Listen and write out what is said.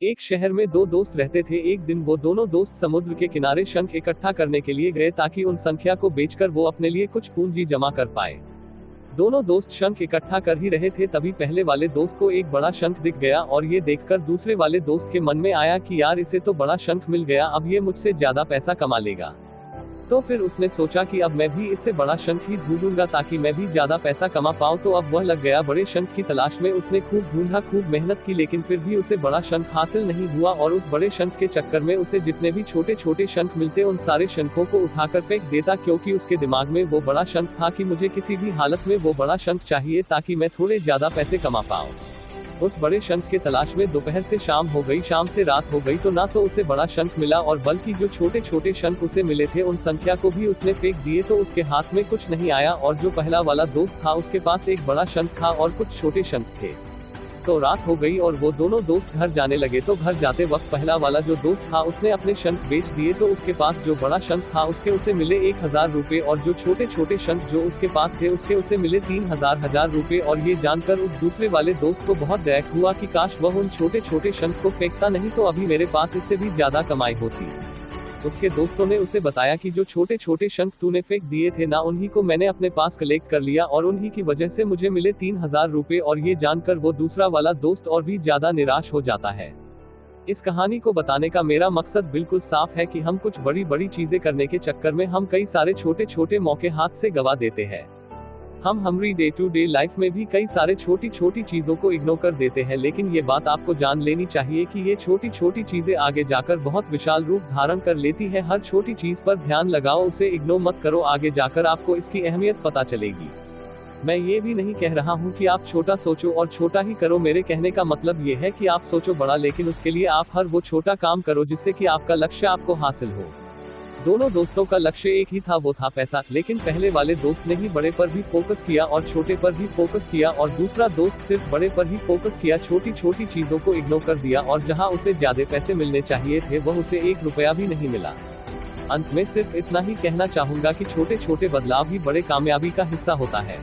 एक शहर में दो दोस्त रहते थे। एक दिन वो दोनों दोस्त समुद्र के किनारे शंख इकट्ठा करने के लिए गए ताकि उन संख्या को बेचकर वो अपने लिए कुछ पूंजी जमा कर पाए। दोनों दोस्त शंख इकट्ठा कर ही रहे थे, तभी पहले वाले दोस्त को एक बड़ा शंख दिख गया और ये देखकर दूसरे वाले दोस्त के मन में आया कि यार इसे तो बड़ा शंख मिल गया, अब ये मुझसे ज्यादा पैसा कमा लेगा। तो फिर उसने सोचा कि अब मैं भी इससे बड़ा शंख ही ढूंढूंगा ताकि मैं भी ज्यादा पैसा कमा पाऊं। तो अब वह लग गया बड़े शंख की तलाश में। उसने खूब ढूंढा, खूब मेहनत की, लेकिन फिर भी उसे बड़ा शंख हासिल नहीं हुआ और उस बड़े शंख के चक्कर में उसे जितने भी छोटे छोटे शंख मिलते उन सारे शंखों को उठाकर फेंक देता, क्योंकि उसके दिमाग में वो बड़ा शंख था कि मुझे किसी भी हालत में वो बड़ा शंख चाहिए ताकि मैं थोड़े ज्यादा पैसे कमा पाऊं। उस बड़े शंख के तलाश में दोपहर से शाम हो गई, शाम से रात हो गई, तो ना तो उसे बड़ा शंख मिला और बल्कि जो छोटे छोटे शंख उसे मिले थे उन संख्या को भी उसने फेंक दिए, तो उसके हाथ में कुछ नहीं आया। और जो पहला वाला दोस्त था उसके पास एक बड़ा शंख था और कुछ छोटे शंख थे। तो रात हो गई और वो दोनों दोस्त घर जाने लगे। तो घर जाते वक्त पहला वाला जो दोस्त था उसने अपने शंख बेच दिए, तो उसके पास जो बड़ा शंख था उसके उसे मिले 1000 रुपए और जो छोटे छोटे शंख जो उसके पास थे उसके उसे मिले 3000 रुपए। और ये जानकर उस दूसरे वाले दोस्त को बहुत दया हुआ कि काश वह उन छोटे छोटे शंख को फेंकता नहीं तो अभी मेरे पास इससे भी ज्यादा कमाई होती। उसके दोस्तों ने उसे बताया कि जो छोटे छोटे शंख तूने फेंक दिए थे ना, उन्हीं को मैंने अपने पास कलेक्ट कर लिया और उन्हीं की वजह से मुझे मिले 3000 रुपए। और ये जानकर वो दूसरा वाला दोस्त और भी ज्यादा निराश हो जाता है। इस कहानी को बताने का मेरा मकसद बिल्कुल साफ है कि हम कुछ बड़ी बड़ी चीजें करने के चक्कर में हम कई सारे छोटे छोटे मौके हाथ से गवा देते हैं। हम हमारी डे टू डे लाइफ में भी कई सारे छोटी छोटी चीजों को इग्नोर कर देते हैं, लेकिन ये बात आपको जान लेनी चाहिए कि ये छोटी छोटी चीजें आगे जाकर बहुत विशाल रूप धारण कर लेती है। हर छोटी चीज पर ध्यान लगाओ, उसे इग्नोर मत करो, आगे जाकर आपको इसकी अहमियत पता चलेगी। मैं ये भी नहीं कह रहा हूँ कि आप छोटा सोचो और छोटा ही करो। मेरे कहने का मतलब ये है कि आप सोचो बड़ा, लेकिन उसके लिए आप हर वो छोटा काम करो जिससे कि आपका लक्ष्य आपको हासिल हो। दोनों दोस्तों का लक्ष्य एक ही था, वो था पैसा। लेकिन पहले वाले दोस्त ने ही बड़े पर भी फोकस किया और छोटे पर भी फोकस किया, और दूसरा दोस्त सिर्फ बड़े पर ही फोकस किया, छोटी छोटी चीजों को इग्नोर कर दिया। और जहां उसे ज्यादा पैसे मिलने चाहिए थे वह उसे 1 रुपया भी नहीं मिला। अंत में सिर्फ इतना ही कहना चाहूंगा कि छोटे छोटे बदलाव ही बड़े कामयाबी का हिस्सा होता है।